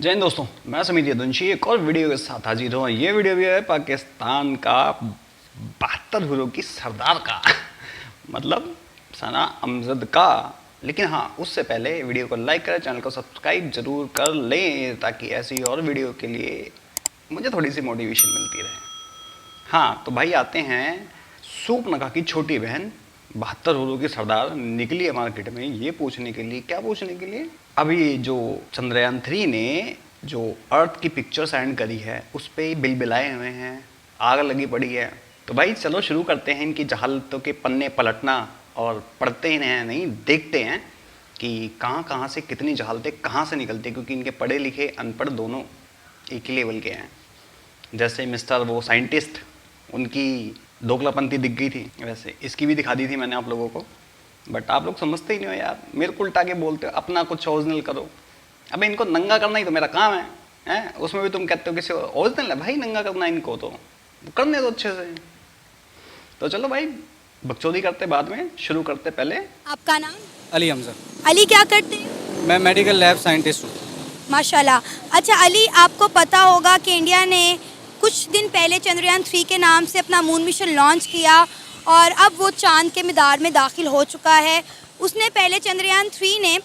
जय हिंद दोस्तों, मैं समीर यदुवंशी एक और वीडियो के साथ हाजिर हूँ। ये वीडियो भी है पाकिस्तान का 72 हीरो की सरदार का मतलब सना अमजद का। लेकिन हाँ, उससे पहले वीडियो को लाइक करें, चैनल को सब्सक्राइब जरूर कर लें ताकि ऐसी और वीडियो के लिए मुझे थोड़ी सी मोटिवेशन मिलती रहे। हाँ तो भाई आते हैं, सूपनगा की छोटी बहन 72 हीरो की सरदार निकली है मार्केट में ये पूछने के लिए। क्या पूछने के लिए? अभी जो चंद्रयान 3 ने जो अर्थ की पिक्चर सेंड करी है उस पर बिल बिलाए हुए हैं, आग लगी पड़ी है। तो भाई चलो शुरू करते हैं इनकी जहालतों के पन्ने पलटना और पढ़ते ही नहीं देखते हैं कि कहाँ कहाँ से कितनी जहालतें कहाँ से निकलती हैं, क्योंकि इनके पढ़े लिखे अनपढ़ दोनों एक ही लेवल के हैं। जैसे मिस्टर वो साइंटिस्ट, उनकी दोगलापंथी दिख गई थी, वैसे इसकी भी दिखा दी थी मैंने आप लोगों को, बट आप लोग समझते ही नहीं हो यार। मेरे को उल्टा के बोलते हो अपना कुछ ओरिजिनल करो। अबे इनको नंगा करना ही तो मेरा काम है, हैं? उसमें भी तुम कहते हो किसी ओरिजिनल है भाई, नंगा करना इनको तो करने दो अच्छे से। तो चलो भाई बकचोदी करते बाद में, शुरू करते पहले। आपका नाम? अली हमजा। अली क्या करते हैं? मैं मेडिकल लैब साइंटिस्ट हूँ। माशाल्लाह। अच्छा अली, आपको पता होगा कि इंडिया ने कुछ दिन पहले चंद्रयान 3 के नाम से अपना मून मिशन लॉन्च किया और अब वो चांद के मैदान में दाखिल हो चुका है। उसने पहले चंद्रयान 3 ने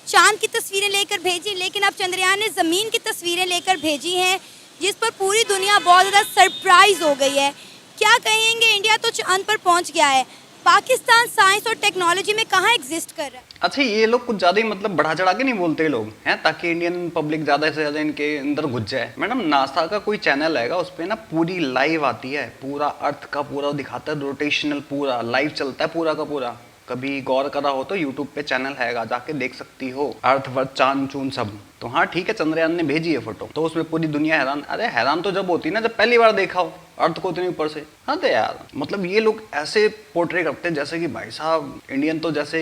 चांद की तस्वीरें लेकर भेजी, लेकिन अब चंद्रयान ने ज़मीन की तस्वीरें लेकर भेजी हैं, जिस पर पूरी दुनिया बहुत ज़्यादा सरप्राइज़ हो गई है। क्या कहेंगे, इंडिया तो चांद पर पहुंच गया है, पाकिस्तान साइंस और टेक्नोलॉजी में कहाँ एग्जिस्ट कर रहा है? अच्छा ये लोग कुछ ज़्यादा ही मतलब बढ़ा चढ़ा के नहीं बोलते लोग हैं, ताकि इंडियन पब्लिक ज़्यादा से ज़्यादा इनके अंदर घुस जाए। मैडम नासा का कोई चैनल आएगा उस पर ना पूरी लाइव आती है, पूरा अर्थ का पूरा दिखाता है, रोटेशनल पूरा लाइव चलता है पूरा का पूरा। कभी गौर करा हो तो यूट्यूब पे चैनल हैगा, जाके देख सकती हो, अर्थ वर्थ चांद चून सब। तो हाँ ठीक है, चंद्रयान ने भेजी है फोटो तो उसमें पूरी दुनिया हैरान। अरे हैरान तो जब होती है ना जब पहली बार देखा हो अर्थ को इतने ऊपर से। हाँ तो यार मतलब ये लोग ऐसे पोर्ट्रे करते हैं जैसे कि भाई साहब इंडियन तो जैसे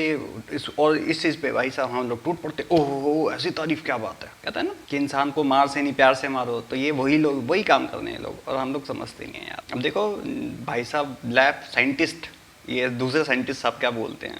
इस चीज़ पे भाई साहब हम लोग टूट पड़ते, ओहो ऐसी तारीफ क्या बात है। कहता है ना कि इंसान को मार से नहीं प्यार से मारो, तो ये वही लोग वही काम करने हैं लोग, और हम लोग समझते नहीं हैं यार। अब देखो भाई साहब लैब साइंटिस्ट, ये दूसरे साइंटिस्ट साहब क्या बोलते हैं,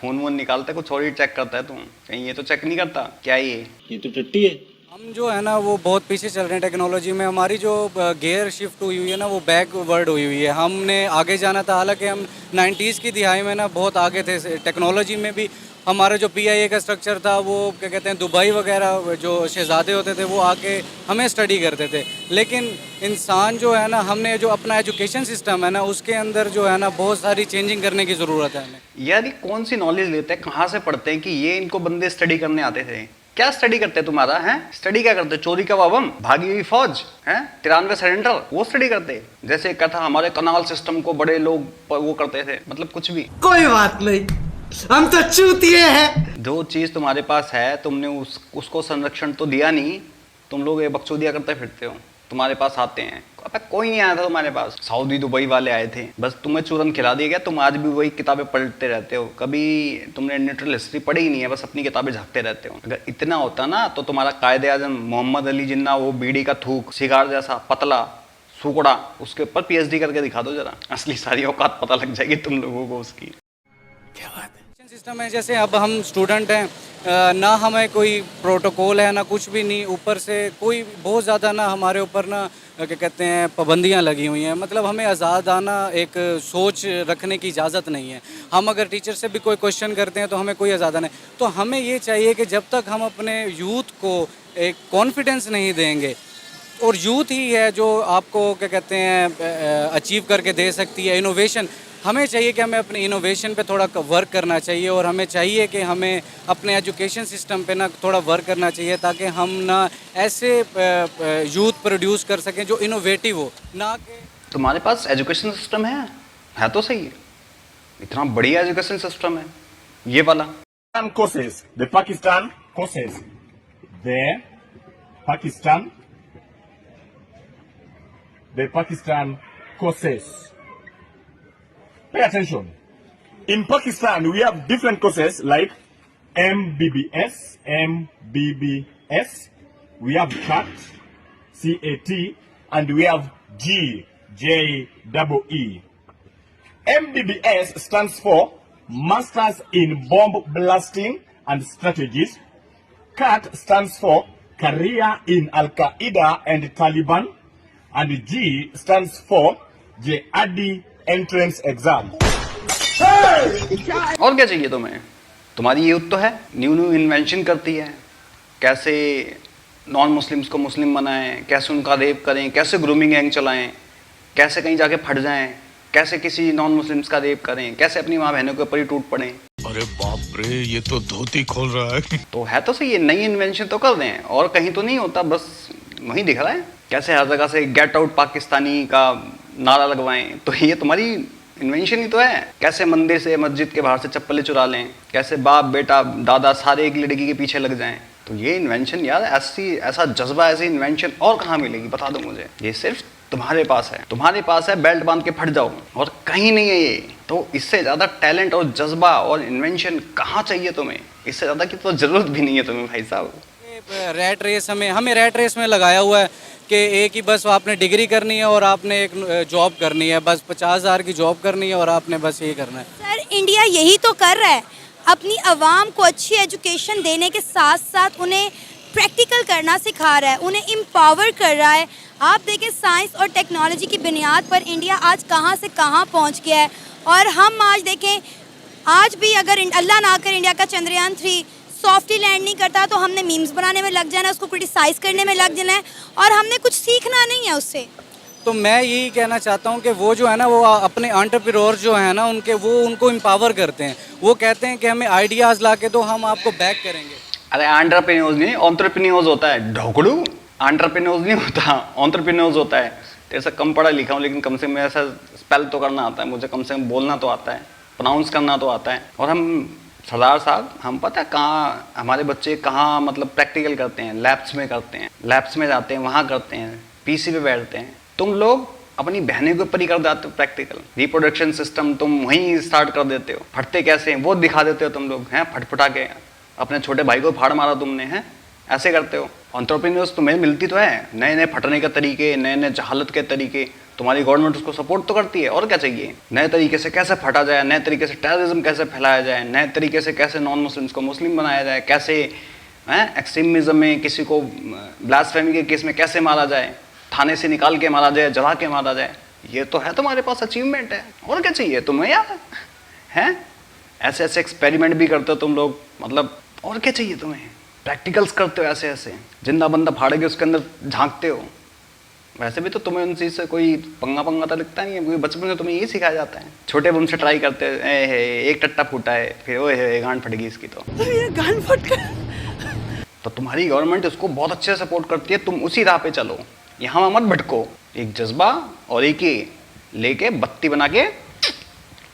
खून वून निकालता है कुछ और ही चेक करता है, तुम कहीं ये तो चेक नहीं करता क्या? ये तो टट्टी है। हम जो है ना वो बहुत पीछे चल रहे हैं टेक्नोलॉजी में। हमारी जो गियर शिफ्ट हुई है ना वो बैकवर्ड हुई हुई है। हमने आगे जाना था, हालांकि हम 90s की दिहाई में ना बहुत आगे थे टेक्नोलॉजी में भी। हमारा जो PIA का स्ट्रक्चर था वो क्या कहते हैं, दुबई वगैरह जो शहजादे होते थे वो आके हमें स्टडी करते थे। लेकिन इंसान जो है ना, हमने जो अपना एजुकेशन सिस्टम है ना उसके अंदर जो है ना बहुत सारी चेंजिंग करने की ज़रूरत है हमें। यार ये कौन सी नॉलेज लेते हैं, कहाँ से पढ़ते हैं कि ये इनको बंदे स्टडी करने आते थे? क्या स्टडी करते हैं तुम्हारा है? स्टडी क्या करते? चोरी का बम, भागी हुई फौज है, 93 सरेंडर, वो स्टडी करते? जैसे कहा था हमारे कनाल सिस्टम को बड़े लोग वो करते थे, मतलब कुछ भी। कोई बात नहीं, हम तो चूतिए हैं। जो चीज तुम्हारे पास है तुमने उसको संरक्षण तो दिया नहीं, तुम लोग ये बकचोदिया करते फिरते हो। तुम्हारे पास आते हैं, अब कोई नहीं आया था तुम्हारे पास, सऊदी दुबई वाले आए थे, बस तुम्हें चूरन खिला दिया गया। तुम आज भी वही किताबें पढ़ते रहते हो, कभी तुमने नेचुरल हिस्ट्री पढ़ी ही नहीं है, बस अपनी किताबें झाँकते रहते हो। अगर इतना होता ना तो तुम्हारा कायदे आजम मोहम्मद अली जिन्ना वो बीड़ी का थूक सिगार जैसा पतला सुकड़ा, उसके ऊपर PhD करके दिखा दो जरा, असली सारी औकात पता लग जाएगी तुम लोगों को उसकी। क्या बात है। सिस्टम है जैसे अब हम स्टूडेंट हैं, ना हमें कोई प्रोटोकॉल है ना कुछ भी नहीं, ऊपर से कोई बहुत ज़्यादा ना हमारे ऊपर ना क्या कहते हैं पाबंदियाँ लगी हुई हैं। मतलब हमें आज़ादाना एक सोच रखने की इजाज़त नहीं है। हम अगर टीचर से भी कोई क्वेश्चन करते हैं तो हमें कोई आज़ादा नहीं। तो हमें ये चाहिए कि जब तक हम अपने यूथ को एक कॉन्फिडेंस नहीं देंगे, और यूथ ही है जो आपको क्या कहते हैं अचीव करके दे सकती है इनोवेशन। हमें चाहिए कि हमें अपने इनोवेशन पे थोड़ा वर्क करना चाहिए, और हमें चाहिए कि हमें अपने एजुकेशन सिस्टम पे ना थोड़ा वर्क करना चाहिए, ताकि हम ना ऐसे यूथ प्रोड्यूस कर सकें जो इनोवेटिव हो। ना कि तुम्हारे पास एजुकेशन सिस्टम है तो सही है, इतना बढ़िया एजुकेशन सिस्टम है ये वाला। Courses, the Pakistan courses, the Pakistan courses. Pay attention. In Pakistan, we have different courses like MBBS, we have CAT, and we have GJEE. MBBS stands for Masters in Bomb Blasting and Strategies. CAT stands for career in Al Qaeda and Taliban, and G stands for JAD entrance exam. और क्या चाहिए तुम्हें? तुम्हारी youth तो है, new new invention करती है, कैसे नॉन मुस्लिम्स को मुस्लिम बनाएं, कैसे उनका रेप करें, कैसे ग्रूमिंग गैंग चलाएं, कैसे कहीं जाके फट जाएं, कैसे किसी नॉन मुस्लिम्स का रेप करें, कैसे अपनी माँ बहनों के ऊपर ही टूट पड़ें। अरे बाप रे, ये तो धोती खोल रहा है। तो है तो सही, ये नई इन्वेंशन तो कर दें, और कहीं तो नहीं होता, बस वहीं दिख रहा है। कैसे हर जगह से गेट आउट पाकिस्तानी का नारा लगवाएं, तो ये तुम्हारी इन्वेंशन ही तो है। कैसे मंदिर से मस्जिद के बाहर से चप्पलें चुरा लें, कैसे बाप बेटा दादा सारे एक लड़की के पीछे लग जाएं। तो ये इन्वेंशन यार, ऐसा जज्बा, ऐसी इन्वेंशन और कहाँ मिलेगी बता दो मुझे। ये सिर्फ तुम्हारे पास है, तुम्हारे पास है, बेल्ट बांध के फट जाओ, और कहीं नहीं है ये। तो इससे ज़्यादा टैलेंट और जज्बा और इन्वेंशन कहाँ चाहिए तुम्हें? इससे ज़्यादा की तो ज़रूरत भी नहीं है तुम्हें भाई साहब। रैट रेस हमें रैट रेस में लगाया हुआ है कि एक ही बस आपने डिग्री करनी है और आपने एक जॉब करनी है, बस 50,000 की जॉब करनी है और आपने बस ये करना है। सर इंडिया यही तो कर रहा है, अपनी आवाम को अच्छी एजुकेशन देने के साथ साथ उन्हें प्रैक्टिकल करना सिखा रहा है, उन्हें एम्पावर कर रहा है। आप देखें साइंस और टेक्नोलॉजी की बुनियाद पर इंडिया आज कहाँ से कहाँ पहुँच गया है। और हम आज देखें, आज भी अगर अल्लाह ना कर इंडिया का चंद्रयान 3 सॉफ्टली लैंड नहीं करता तो हमने मीम्स बनाने में लग जाना, उसको क्रिटिसाइज करने में लग जाना है, और हमने कुछ सीखना नहीं है उससे। तो मैं यही कहना चाहता हूँ कि वो जो है ना, वो अपने एंटरप्रेन्योर जो है ना, उनको एम्पावर करते हैं। वो कहते हैं कि हमें आइडियाज़ ला के दो, हम आपको बैक करेंगे। अरे एंटरप्रेन्योर्स नहीं, एंटरप्रेन्योर्स होता है ढोकड़ू। एंटरप्रेन्योर्स नहीं होता, एंटरप्रेन्योर्स होता है। तेरे से कम पढ़ा लिखा हूँ, लेकिन कम से कम ऐसा स्पेल तो करना आता है मुझे, कम से कम बोलना तो आता है, प्रोनाउंस करना तो आता है। और हम सरदार साहब, हम पता है कहाँ हमारे बच्चे कहाँ मतलब प्रैक्टिकल करते हैं, लैब्स में करते हैं, लैब्स में जाते हैं, वहाँ करते हैं, पीसी पे बैठते हैं। तुम लोग अपनी बहनों के ऊपर ही कर देते हो प्रैक्टिकल, रिप्रोडक्शन सिस्टम तुम वहीं स्टार्ट कर देते हो। फटते कैसे हैं वो दिखा देते हो तुम लोग, हैं फटफटा के। अपने छोटे भाई को फाड़ मारा तुमने, हैं ऐसे करते हो। एंटरप्रेन्योर्स तुम्हें मिलती तो है, नए नए फटने के तरीके, नए नए जहालत के तरीके, तुम्हारी गवर्नमेंट उसको सपोर्ट तो करती है। और क्या चाहिए? नए तरीके से कैसे फटा जाए, नए तरीके से टेररिज्म कैसे फैलाया जाए, नए तरीके से कैसे नॉन मुस्लिम्स को मुस्लिम बनाया जाए, कैसे एक्सट्रीमिज्म में किसी को ब्लास्फेमी के केस में कैसे मारा जाए, थाने से निकाल के मारा जाए, जला के मारा जाए। ये तो है तुम्हारे पास अचीवमेंट है, और क्या चाहिए तुम्हें यार? हैं ऐसे ऐसे एक्सपेरिमेंट भी करते हो तुम लोग, मतलब और क्या चाहिए तुम्हें? प्रैक्टिकल्स करते हो ऐसे ऐसे, जिंदा बंदा फाड़ के उसके अंदर झांकते हो। वैसे भी तो तुम्हें उन चीज़ से कोई पंगा तो लगता नहीं है, क्योंकि बचपन में तुम्हें यही सिखाया जाता है। छोटे बम से ट्राई करते हैं, एक टट्टा फूटा है, फिर ओए है गांड फट गई इसकी, तो ये गान फट गया। तो तुम्हारी गवर्नमेंट उसको बहुत अच्छे से सपोर्ट करती है। तुम उसी राह पे चलो, यहाँ मत भटको। एक जज्बा और एक ही लेके बत्ती बना के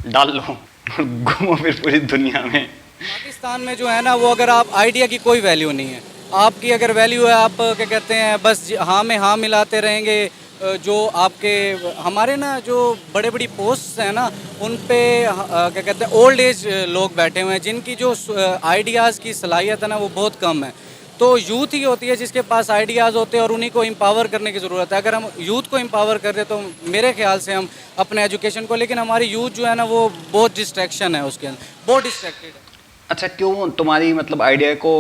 डाल लो और घूमो फिर पूरी दुनिया में। पाकिस्तान में जो है ना, वो अगर आप आइडिया की कोई वैल्यू नहीं है। आपकी अगर वैल्यू है, आप क्या कहते हैं, बस हाँ में हाँ मिलाते रहेंगे। जो आपके हमारे ना जो बड़े बड़ी पोस्ट हैं ना, उन पे क्या कहते हैं, ओल्ड एज लोग बैठे हुए हैं, जिनकी जो आइडियाज़ की सलाहियत है ना, वो बहुत कम है। तो यूथ ही होती है जिसके पास आइडियाज़ होते हैं, और उन्हीं को एम्पावर करने की ज़रूरत है। अगर हम यूथ को एम्पावर कर दे तो मेरे ख्याल से हम अपने एजुकेशन को, लेकिन हमारी यूथ जो है ना, वो बहुत डिस्ट्रैक्शन है, उसके अंदर बहुत डिस्ट्रैक्टेड है। अच्छा क्यों तुम्हारी मतलब आइडिया को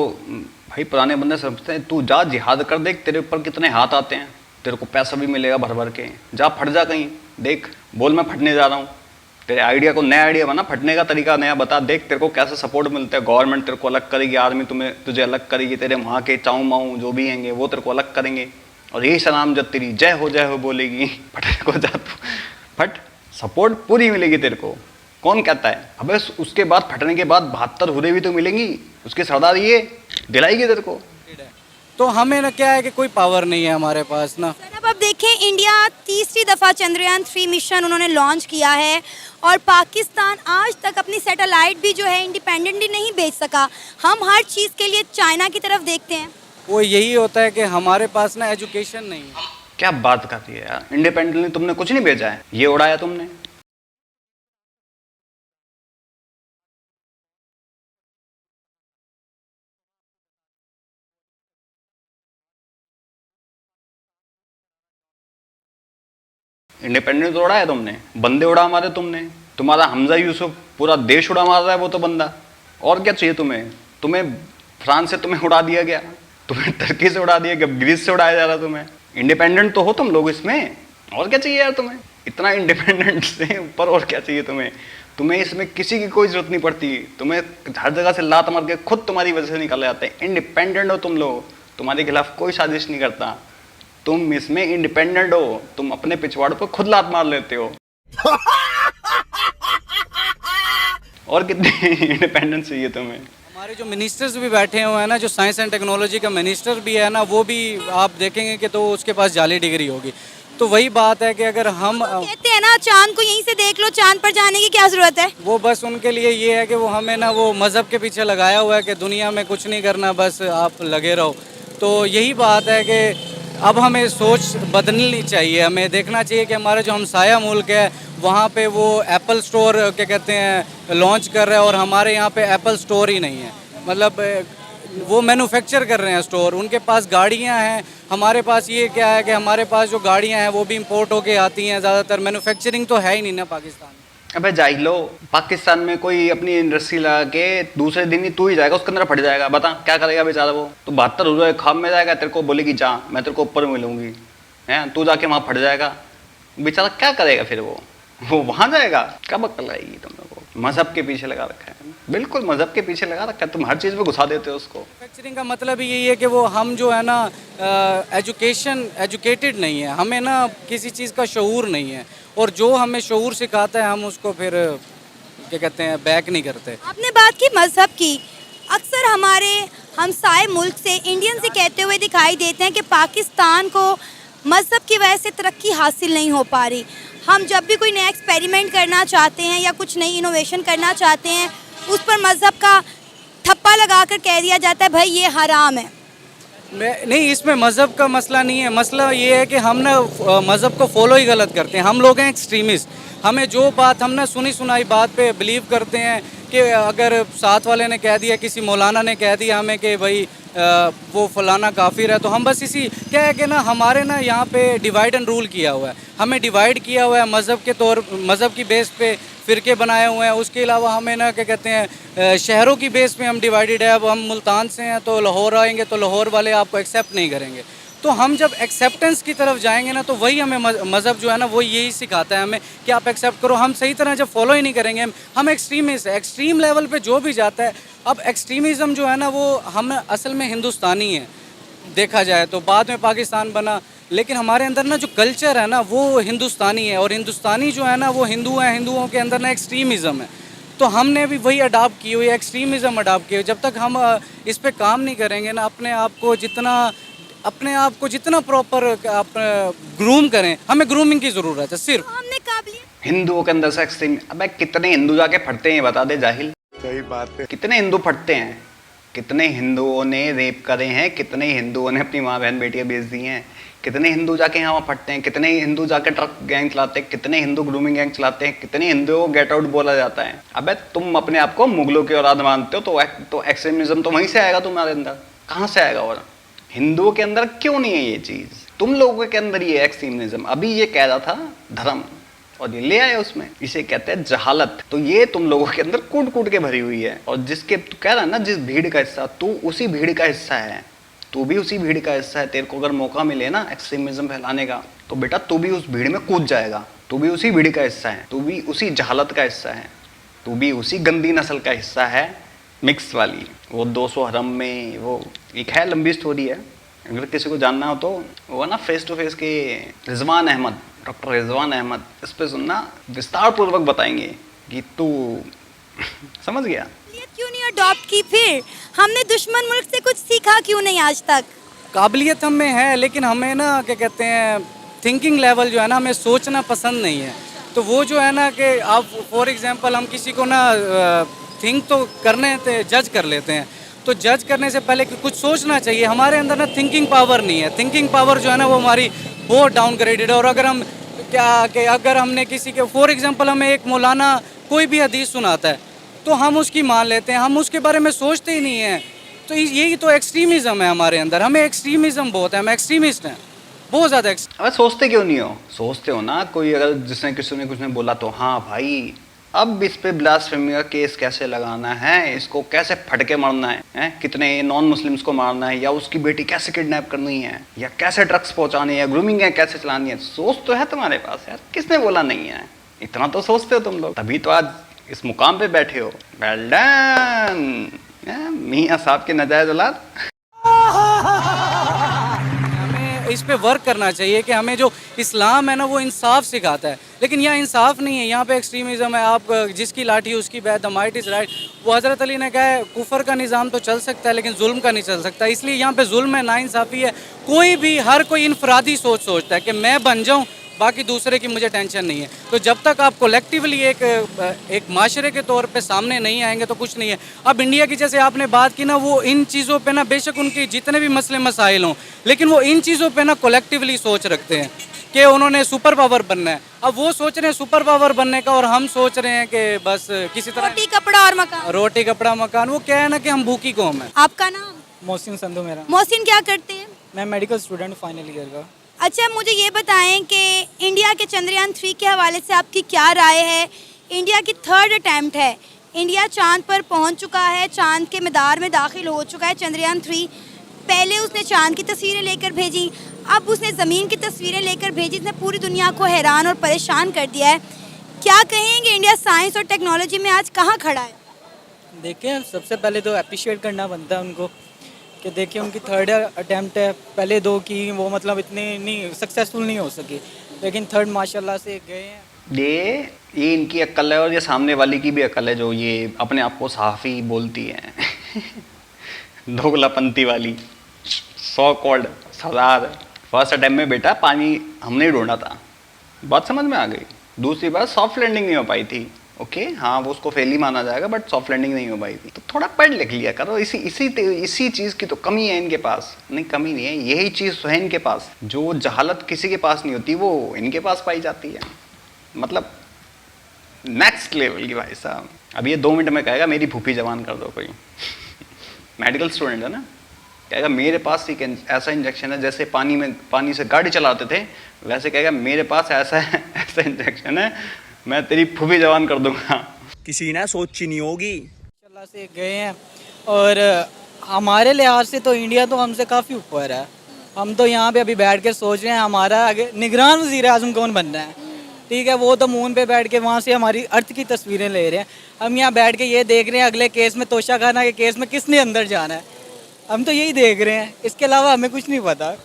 भाई पुराने बंदे समझते हैं? तू जा जिहाद कर, देख तेरे ऊपर कितने हाथ आते हैं, तेरे को पैसा भी मिलेगा भर भर के। जा फट जा कहीं, देख बोल मैं फटने जा रहा हूँ। तेरे आइडिया को नया आइडिया बना, फटने का तरीका नया बता, देख तेरे को कैसे सपोर्ट मिलता है। गवर्नमेंट तेरे को अलग करेगी, आर्मी तुझे अलग करेगी, तेरे वहाँ के चाऊ माऊ जो भी हैंगे वो तेरे को अलग करेंगे, और यही सलाम जब तेरी जय हो बोलेगी। फटने को जा तू फट, सपोर्ट पूरी मिलेगी तेरे को। कौन कहता है? अबे उसके बाद फटने के बाद 72 हुरे भी तो मिलेंगी, उसके सरदार ये दिलाएगी तेरे को। तो हमें ना क्या है कि कोई पावर नहीं है हमारे पास ना। सर अब देखें, इंडिया तीसरी दफ़ा चंद्रयान 3 मिशन उन्होंने लॉन्च किया है, और पाकिस्तान आज तक अपनी सैटेलाइट भी जो है इंडिपेंडेंटली नहीं भेज सका। हम हर चीज़ के लिए चाइना की तरफ देखते हैं। वो यही होता है कि हमारे पास ना एजुकेशन नहीं है। क्या बात करती है यार, इंडिपेंडेंटली तुमने कुछ नहीं भेजा है, ये उड़ाया तुमने। इंडिपेंडेंस उड़ा है तुमने, बंदे उड़ा मारे तुमने। तुम्हारा हमजा यूसुफ पूरा देश उड़ा मार रहा है वो तो बंदा। और क्या चाहिए तुम्हें? तुम्हें फ्रांस से तुम्हें उड़ा दिया गया, तुम्हें टर्की से उड़ा दिया, कब ग्रीस से उड़ाया जा रहा तुम्हें। इंडिपेंडेंट तो हो तुम लोग इसमें, और क्या चाहिए यार तुम्हें, इतना इंडिपेंडेंट से ऊपर और क्या चाहिए तुम्हें। तुम्हें इसमें किसी की कोई जरूरत नहीं पड़ती, तुम्हें हर जगह से लात मार के खुद तुम्हारी वजह से निकल जाते हैं। इंडिपेंडेंट हो तुम लोग, तुम्हारे खिलाफ कोई साजिश नहीं करता, तुम इसमें इंडिपेंडेंट हो, तुम अपने पिछवाड़ पर खुद लात मार लेते हो। और कितनी इंडिपेंडेंस चाहिए तुम्हें। हमारे जो मिनिस्टर्स भी बैठे हुए हैं ना, जो साइंस एंड टेक्नोलॉजी का मिनिस्टर भी है ना, वो भी आप देखेंगे कि तो उसके पास जाली डिग्री होगी। तो वही बात है कि अगर हम कहते हैं ना चांद को यहीं से देख लो, चांद पर जाने की क्या जरूरत है। वो बस उनके लिए ये है कि वो हमें ना वो मज़हब के पीछे लगाया हुआ है कि दुनिया में कुछ नहीं करना, बस आप लगे रहो। तो यही बात है कि अब हमें सोच बदलनी चाहिए, हमें देखना चाहिए कि हमारा जो हमसाया मुल्क है वहाँ पे वो एप्पल स्टोर क्या कहते हैं लॉन्च कर रहा है, और हमारे यहाँ पे एप्पल स्टोर ही नहीं है। मतलब वो मैन्युफैक्चर कर रहे हैं स्टोर, उनके पास गाड़ियाँ हैं, हमारे पास ये क्या है कि हमारे पास जो गाड़ियाँ हैं वो भी इंपोर्ट होके आती हैं ज़्यादातर, मैन्युफैक्चरिंग तो है ही नहीं ना पाकिस्तान में। अबे जाहिलो, पाकिस्तान में कोई अपनी इंडस्ट्री लगा के दूसरे दिन ही तू ही जाएगा, उसके अंदर फट जाएगा, बता क्या करेगा बेचारा वो। तो 72 रुपये खाम में जाएगा, तेरे को बोलेगी जा मैं तेरे को ऊपर मिलूंगी, हैं तू जाके वहाँ फट जाएगा, बेचारा क्या करेगा फिर वो वहाँ जाएगा। कब अक्ल आएगी तुम लोगों को। मजहब के पीछे लगा रखा है, बिल्कुल मजहब के पीछे लगा रखा है, तुम हर चीज़ में घुसा देते हो उसको। मैन्युफैक्चरिंग का मतलब ही यही है कि वो हम जो है ना एजुकेटेड नहीं है, हमें ना किसी चीज़ का शऊर नहीं है, और जो हमें शऊर सिखाता है हम उसको फिर क्या कहते हैं बैक नहीं करते। आपने बात की मजहब की, अक्सर हमारे हमसाए मुल्क से इंडियन से कहते हुए दिखाई देते हैं कि पाकिस्तान को मजहब की वजह से तरक्की हासिल नहीं हो पा रही। हम जब भी कोई नया एक्सपेरिमेंट करना चाहते हैं या कुछ नई इनोवेशन करना चाहते हैं, उस पर मजहब का थप्पा लगाकर कह दिया जाता है भाई ये हराम है। नहीं, इसमें मज़हब का मसला नहीं है, मसला ये है कि हम ना मज़हब को फॉलो ही गलत करते हैं। हम लोग हैं एक्सट्रीमिस्ट, हमें जो बात हम ना सुनी सुनाई बात पे बिलीव करते हैं कि अगर साथ वाले ने कह दिया, किसी मौलाना ने कह दिया हमें कि भाई वो फलाना काफिर है, तो हम बस इसी क्या है कि ना हमारे ना यहाँ पे डिवाइड एंड रूल किया हुआ है, हमें डिवाइड किया हुआ है मज़हब की बेस पे फ़िरके बनाए हुए हैं। उसके अलावा हमें ना क्या कहते हैं शहरों की बेस पे हम डिवाइडेड है। अब हम मुल्तान से हैं तो लाहौर आएंगे तो लाहौर वाले आपको एक्सेप्ट नहीं करेंगे। तो हम जब एक्सेप्टेंस की तरफ जाएंगे ना, तो वही हमें मज़हब जो है ना वो यही सिखाता है हमें कि आप एक्सेप्ट करो। हम सही तरह जब फॉलो ही नहीं करेंगे, हम एक्सट्रीमिस्ट है, एक्सट्रीम लेवल पे जो भी जाता है। अब एक्सट्रीमिज़म जो है ना वो हम असल में हिंदुस्तानी है, देखा जाए तो बाद में पाकिस्तान बना, लेकिन हमारे अंदर ना जो कल्चर है ना वो हिंदुस्तानी है, और हिंदुस्तानी जो है ना वो हिंदू हैं, हिंदुओं के अंदर ना एक्सट्रीमिज़म है। तो हमने भी वही अडाप्ट की हुई है, एक्सट्रीमिज़म अडाप्ट की हुई। जब तक हम इस पर काम नहीं करेंगे ना, अपने आप को जितना प्रॉपर आप ग्रूम करें, हमें ग्रूमिंग की ज़रूरत है सिर्फ। तो हमने काबिलियत हिंदुओं के अंदर से एक्सट्रीम, अबे कितने हिंदू जाके फटते हैं बता दे जाहिल। सही बात है। कितने हिंदू फटते हैं, कितने हिंदुओं ने रेप करे हैं, कितने हिंदुओं ने अपनी माँ बहन बेटियां बेच दी हैं, कितने हिंदू जाके यहाँ फटते हैं, कितने हिंदू जाके ट्रक गैंग चलाते हैं, कितने हिंदू ग्रूमिंग गैंग चलाते हैं, कितने हिंदुओं को गेट आउट बोला जाता है। अबे तुम अपने आप को मुगलों की औलाद मानते हो तो एक्सट्रीमिज्म तो वहीं से आएगा तुम्हारे अंदर, कहाँ से आएगा। और हिंदुओं के अंदर क्यों नहीं है ये चीज़, तुम लोगों के अंदर ये एक्सट्रीमिज्म। अभी ये कह रहा था धर्म और ये ले आए उसमें, इसे कहते हैं जहालत। तो ये तुम लोगों के अंदर कूट कूट के भरी हुई है, और जिसके तू कह रहा है ना जिस भीड़ का हिस्सा, तू उसी भीड़ का हिस्सा है, तू भी उसी भीड़ का हिस्सा है। तेरे को अगर मौका मिले ना एक्सट्रीमिज्म फैलाने का, तो बेटा तू भी उस भीड़ में कूद जाएगा, तू भी उसी भीड़ का हिस्सा है, तू भी उसी जहालत का हिस्सा है, तू भी उसी गंदी नस्ल का हिस्सा है, मिक्स वाली। वो 200 हरम में वो एक है, लंबी स्टोरी है, अगर किसी को जानना हो तो वो ना फेस टू फेस के रिजवान अहमद, डॉक्टर रिजवान अहमद, इस पे सुनना, विस्तार पूर्वक बताएंगे कि तू समझ गया। क्यों नहीं अडॉप्ट की, फिर हमने दुश्मन मुल्क से कुछ सीखा क्यों नहीं आज तक। काबिलियत हम में है, लेकिन हमें ना क्या कहते हैं थिंकिंग लेवल जो है ना, हमें सोचना पसंद नहीं है। तो वो जो है ना कि आप फॉर एग्जांपल हम किसी को ना थिंक तो करने थे, जज कर लेते हैं, तो जज करने से पहले कुछ सोचना चाहिए। हमारे अंदर ना थिंकिंग पावर नहीं है, थिंकिंग पावर जो है ना वो हमारी बहुत डाउनग्रेडेड है। और अगर हम अगर हमने किसी के फॉर एग्जांपल हमें एक मौलाना कोई भी हदीस सुनाता है तो हम उसकी मान लेते हैं, हम उसके बारे में सोचते ही नहीं हैं। तो यही तो एक्सट्रीमिज़म है हमारे अंदर, हमें एक्सट्रीमिज़म बहुत है, हम एक्सट्रीमिस्ट हैं बहुत ज़्यादा। अबे सोचते क्यों नहीं हो, सोचते हो ना। कोई अगर जिसने किसी ने कुछ ने बोला तो हाँ भाई अब इस पे ब्लास्फेमी का केस कैसे लगाना है, इसको कैसे फटके मारना है, कितने नॉन मुस्लिम्स को मारना है, या उसकी बेटी कैसे किडनैप करनी है, या कैसे ड्रग्स पहुंचानी है, ग्रूमिंग है कैसे चलानी है, सोच तो है तुम्हारे पास यार, किसने बोला नहीं है? इतना तो सोचते हो तुम लोग, तभी तो आज इस मुकाम पे बैठे हो। वेल डन मियां साहब के नाजायज औलाद। हमें इस पे वर्क करना चाहिए कि हमें जो इस्लाम है ना वो इंसाफ सिखाता है, लेकिन यहाँ इंसाफ नहीं है, यहाँ पे एक्सट्रीमिज़म है। आप जिसकी लाठी उसकी बैत, द माइट इज़ राइट। वो हज़रत अली ने कहा है कुफर का निज़ाम तो चल सकता है लेकिन जुल्म का नहीं चल सकता, इसलिए यहाँ पे जुल्म है, नाइंसाफ़ी है। कोई भी हर कोई इनफरादी सोचता है कि मैं बन जाऊँ, बाकी दूसरे की मुझे टेंशन नहीं है। तो जब तक आप कलेक्टिवली एक माशरे के तौर पे सामने नहीं आएंगे तो कुछ नहीं है। अब इंडिया की जैसे आपने बात की ना, वो इन चीज़ों पे ना बेशक उनके जितने भी मसले मसाइल हों, लेकिन वो इन चीज़ों पे ना कलेक्टिवली सोच रखते हैं कि उन्होंने सुपर पावर बनना है। अब वो सोच रहे हैं सुपर पावर बनने का और हम सोच रहे हैं कि बस किसी तरह रोटी कपड़ा और मकान। रोटी कपड़ा मकान। वो क्या है ना कि हम भूखी कौम है। आपका नाम? मोहसिन संधू मेरा। मोहसिन क्या करते हैं? मैं मेडिकल स्टूडेंट फाइनल ईयर का। अच्छा, मुझे ये बताएं कि इंडिया के चंद्रयान 3 के हवाले से आपकी क्या राय है? इंडिया की 3rd अटैम्प्ट है, इंडिया चांद पर पहुंच चुका है, चांद के मैदान में दाखिल हो चुका है चंद्रयान 3। पहले उसने चांद की तस्वीरें लेकर भेजी, अब उसने ज़मीन की तस्वीरें लेकर भेजी, जिसने पूरी दुनिया को हैरान और परेशान कर दिया है। क्या कहेंगे इंडिया साइंस और टेक्नोलॉजी में आज कहाँ खड़ा है? देखिए, सबसे पहले तो अप्रिशिएट करना बनता है उनको कि देखिए उनकी 3rd अटैम्प्ट है। पहले 2 की वो मतलब इतनी नहीं सक्सेसफुल नहीं हो सकी, लेकिन 3rd माशाल्लाह से गए हैं। ये इनकी अक्ल है और ये सामने वाली की भी अक्ल है, जो ये अपने आप को सहाफ़ी बोलती है दोगलापंथी वाली, सो कॉल्ड सरदार। फर्स्ट अटैम्प्ट में बेटा पानी हमने ही ढूंढा था, बात समझ में आ गई। दूसरी बार सॉफ्ट लैंडिंग नहीं हो पाई थी, ओके हाँ वो उसको फेल ही माना जाएगा, बट सॉफ्ट लैंडिंग नहीं हो पाई थी। तो थोड़ा पढ़ लिख लिया करो। इसी चीज़ की तो कमी है इनके पास। नहीं, कमी नहीं है, यही चीज़ तो है इनके पास। जो जहालत किसी के पास नहीं होती वो इनके पास पाई जाती है, मतलब नेक्स्ट लेवल की भाई साहब। अब ये 2 मिनट में कहेगा मेरी फूफी जवान कर दो कोई मेडिकल स्टूडेंट है ना, कहेगा मेरे पास एक ऐसा इंजेक्शन है, जैसे पानी से गाड़ी चलाते थे वैसे कहेगा मेरे पास ऐसा इंजेक्शन है, मैं तेरी फूफी जवान कर दूंगा। किसी ने सोची नहीं होगी। माशाल्लाह से गए हैं और हमारे लिहाज से तो इंडिया तो हमसे काफ़ी ऊपर है। हम तो यहाँ पे अभी बैठ के सोच रहे हैं हमारा आगे निगरान वज़ीर आज़म कौन बनना है। ठीक है, वो तो मून पे बैठ के वहाँ से हमारी अर्थ की तस्वीरें ले रहे हैं, हम यहाँ बैठ के ये देख रहे हैं अगले केस में, तोशा खाना के केस में किसने अंदर जाना है। हम तो यही देख रहे हैं, इसके अलावा हमें कुछ नहीं पता।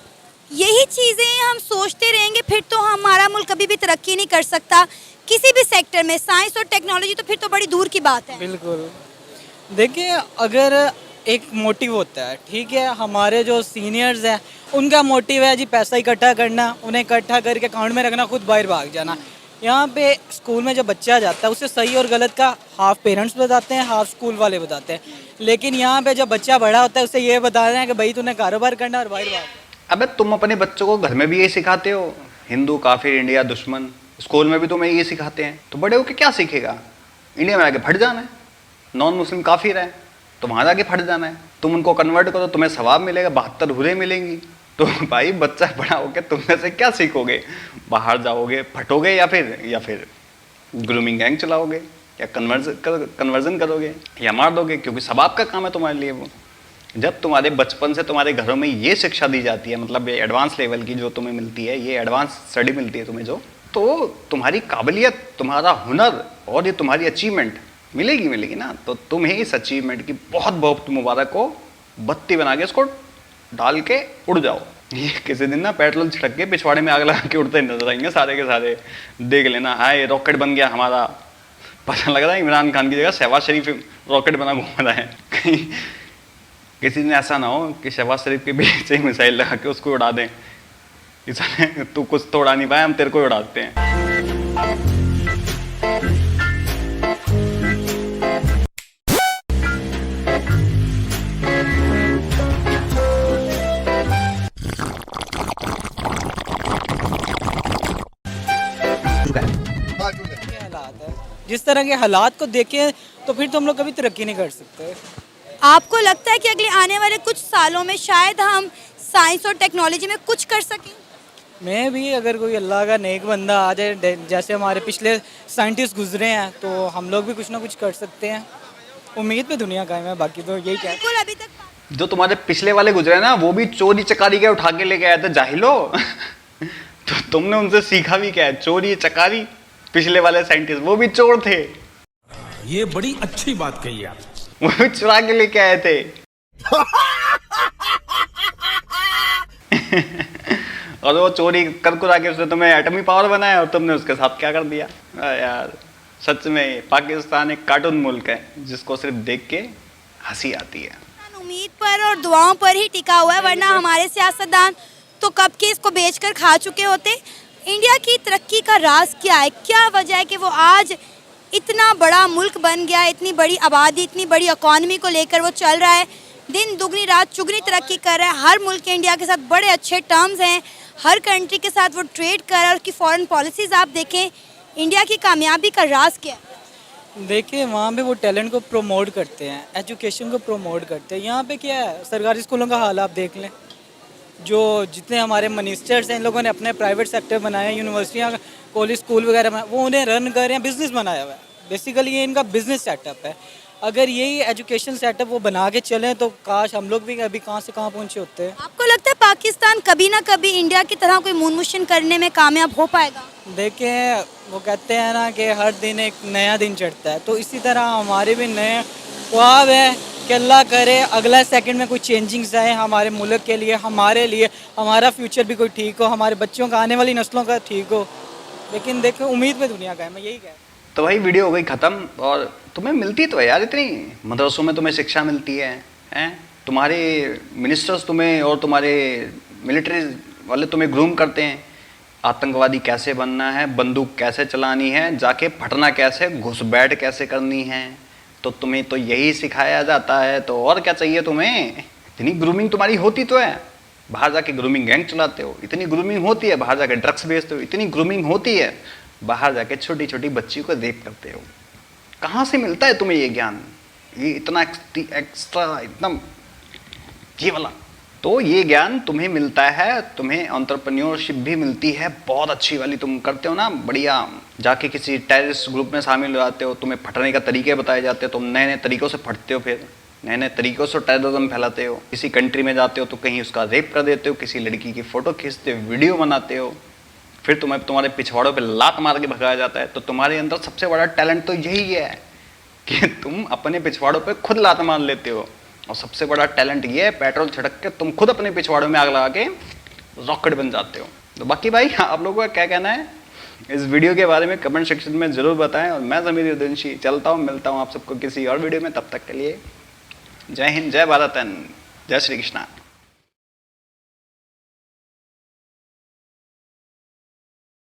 यही चीज़ें हम सोचते रहेंगे फिर तो हमारा मुल्क कभी भी तरक्की नहीं कर सकता किसी भी सेक्टर में। साइंस और टेक्नोलॉजी तो फिर तो बड़ी दूर की बात है। बिल्कुल, देखिए अगर एक मोटिव होता है, ठीक है, हमारे जो सीनियर्स हैं उनका मोटिव है जी पैसा इकट्ठा करना, उन्हें इकट्ठा करके अकाउंट में रखना, खुद बाहर भाग जाना। यहाँ पे स्कूल में जब बच्चा जाता है उसे सही और गलत का हाफ पेरेंट्स बताते हैं, हाफ स्कूल वाले बताते हैं, लेकिन यहाँ पे जब बच्चा बड़ा होता है उसे ये बता रहे हैं कि भाई तूने कारोबार करना और बाहर भाग। अबे तुम अपने बच्चों को घर में भी यही सिखाते हो, हिंदू काफिर इंडिया दुश्मन, स्कूल में भी तुम्हें ये सिखाते हैं, तो बड़े होकर क्या सीखेगा? इंडिया में आके फट जाना है, नॉन मुस्लिम काफिर है तो वहाँ जाके फट जाना है। तुम उनको कन्वर्ट करो, तुम्हें सवाब मिलेगा, 72 हुरें मिलेंगी। तो भाई बच्चा बड़ा होकर तुम में से क्या सीखोगे? बाहर जाओगे, फटोगे, या फिर ग्रूमिंग गैंग चलाओगे, या कन्वर्जन करोगे, या मार दोगे, क्योंकि सवाब का काम है तुम्हारे लिए वो। जब तुम्हारे बचपन से तुम्हारे घरों में ये शिक्षा दी जाती है, मतलब ये एडवांस लेवल की जो तुम्हें मिलती है, ये एडवांस स्टडी मिलती है तुम्हें जो, तो तुम्हारी काबिलियत, तुम्हारा हुनर और ये तुम्हारी अचीवमेंट मिलेगी ना। तो तुम्हें इस अचीवमेंट की बहुत बहुत मुबारक हो, बत्ती बना के इसको डाल के उड़ जाओ। ये किसी दिन ना पेट्रोल छिड़क के पिछवाड़े में आग लगा के उड़ते नजर आएंगे सारे के सारे, देख लेना। हाय रॉकेट बन गया हमारा, पता लग रहा है इमरान खान की जगह शहबाज शरीफ रॉकेट बना घूम रहा है। कहीं किसी दिन ऐसा ना हो कि शहबाज शरीफ के बीच से मिसाइल लगा के उसको उड़ा दें, इसलिए तू कुछ तो उड़ा नहीं पाया, हम तेरे को उड़ाते हैं। हालात है, जिस तरह के हालात को देखें तो फिर तो हम लोग कभी तरक्की नहीं कर सकते। आपको लगता है कि अगले आने वाले कुछ सालों में शायद हम साइंस और टेक्नोलॉजी में कुछ कर सकें? मैं भी अगर कोई अल्लाह का नेक बंदा आ जाए, जैसे हमारे पिछले साइंटिस्ट गुजरे हैं, तो हम लोग भी कुछ ना कुछ कर सकते हैं। उम्मीद पे दुनिया कायम है, बाकी तो यही कहते बिल्कुल। अभी तक जो तुम्हारे पिछले वाले गुजरे ना, वो भी चोरी चकारी के उठा के लेके आए थे जाहिलो। तो तुमने उनसे सीखा भी क्या है? चोरी चकारी। पिछले वाले साइंटिस्ट वो भी चोर थे, ये बड़ी अच्छी बात कही आप। वो भी चुरा के लेके आए थे। और वो चोरी कर कुरा के उसने तुम्हें एटमी पावर बनाया और तुमने उसके साथ क्या कर दिया। यार सच में पाकिस्तान एक कार्टून मुल्क है जिसको सिर्फ देख के हंसी आती है। उम्मीद पर और दुआओं पर ही टिका हुआ है, वरना हमारे सियासतदान तो कब के इसको बेचकर खा चुके होते। इंडिया की तरक्की का राज क्या है, क्या वजह है कि वो आज इतना बड़ा मुल्क बन गया है, इतनी बड़ी आबादी, इतनी बड़ी इकॉनमी को लेकर वो चल रहा है, दिन दुगनी रात चुगनी तरक्की कर रहा है। हर मुल्क के इंडिया के साथ बड़े अच्छे टर्म्स हैं, हर कंट्री के साथ वो ट्रेड कर रहा है। उसकी फॉरेन पॉलिसीज़ आप देखें, इंडिया की कामयाबी का राज क्या है? देखिए वहाँ पे वो टैलेंट को प्रमोट करते हैं, एजुकेशन को प्रमोट करते हैं। यहाँ पे क्या है, सरकारी स्कूलों का हाल आप देख लें। जो जितने हमारे मिनिस्टर्स हैं, इन लोगों ने अपने प्राइवेट सेक्टर बनाए हैं, यूनिवर्सिटियाँ, कॉलेज, स्कूल वगैरह में, वो उन्हें रन कर रहे हैं, बिजनेस बनाया हुआ है। बेसिकली ये इनका बिजनेस सेटअप है। अगर यही एजुकेशन सेटअप वो बना के चलें तो काश हम लोग भी अभी कहाँ से कहाँ पहुँचे होते हैं। आपको लगता है पाकिस्तान कभी ना कभी इंडिया की तरह कोई मून मिशन करने में कामयाब हो पाएगा? देखें वो कहते हैं ना कि हर दिन एक नया दिन चढ़ता है, तो इसी तरह हमारे भी नए ख्वाब है कि अल्लाह करे अगला सेकंड में कोई चेंजिंग्स आए हमारे मुल्क के लिए, हमारे लिए, हमारा फ्यूचर भी कोई ठीक हो, हमारे बच्चों का, आने वाली नस्लों का ठीक हो। लेकिन देखो उम्मीद में दुनिया का है, मैं यही कह। तो भाई वीडियो हो गई ख़त्म। और तुम्हें मिलती तो है यार इतनी, मदरसों में तुम्हें शिक्षा मिलती है, हैं? तुम्हारे मिनिस्टर्स तुम्हें और तुम्हारे मिलिट्री वाले तुम्हें ग्रूम करते हैं, आतंकवादी कैसे बनना है, बंदूक कैसे चलानी है, जाके फटना कैसे, घुसपैठ कैसे करनी है। तो तुम्हें तो यही सिखाया जाता है, तो और क्या चाहिए तुम्हें? इतनी ग्रूमिंग तुम्हारी होती तो है, बाहर जाके ग्रूमिंग गैंग चलाते हो, इतनी ग्रूमिंग होती है, बाहर जाके ड्रग्स बेचते हो, इतनी ग्रूमिंग होती है, बाहर जाके छोटी छोटी बच्चियों को रेप करते हो। कहाँ से मिलता है तुम्हें ये ज्ञान, ये इतना एक्स्ट्रा, इतना ये वाला? तो ये ज्ञान तुम्हें मिलता है, तुम्हें एंटरप्रेन्योरशिप भी मिलती है बहुत अच्छी वाली, तुम करते हो ना बढ़िया, जाके किसी टेररिस्ट ग्रुप में शामिल हो जाते हो, तुम्हें फटने का तरीके बताए जाते हो, तुम नए नए तरीक़ों से फटते हो, फिर नए नए तरीक़ों से टेररिज्म फैलाते हो। किसी कंट्री में जाते हो तो कहीं उसका रेप कर देते हो, किसी लड़की की फ़ोटो खींचते हो, वीडियो बनाते हो, फिर तुम्हें तुम्हारे पिछवाड़ों पे लात मार के भगाया जाता है। तो तुम्हारे अंदर सबसे बड़ा टैलेंट तो यही है कि तुम अपने पिछवाड़ों पे खुद लात मार लेते हो, और सबसे बड़ा टैलेंट ये है पेट्रोल छिड़क के तुम खुद अपने पिछवाड़ों में आग लगा के रॉकेट बन जाते हो। तो बाकी भाई आप लोगों का क्या कहना है इस वीडियो के बारे में कमेंट सेक्शन में ज़रूर बताएं। और मैं ज़मीर उद्दीन चलता हूँ, मिलता हूँ आप सबको किसी और वीडियो में, तब तक के लिए जय हिंद, जय भारत एंड जय श्री कृष्णा।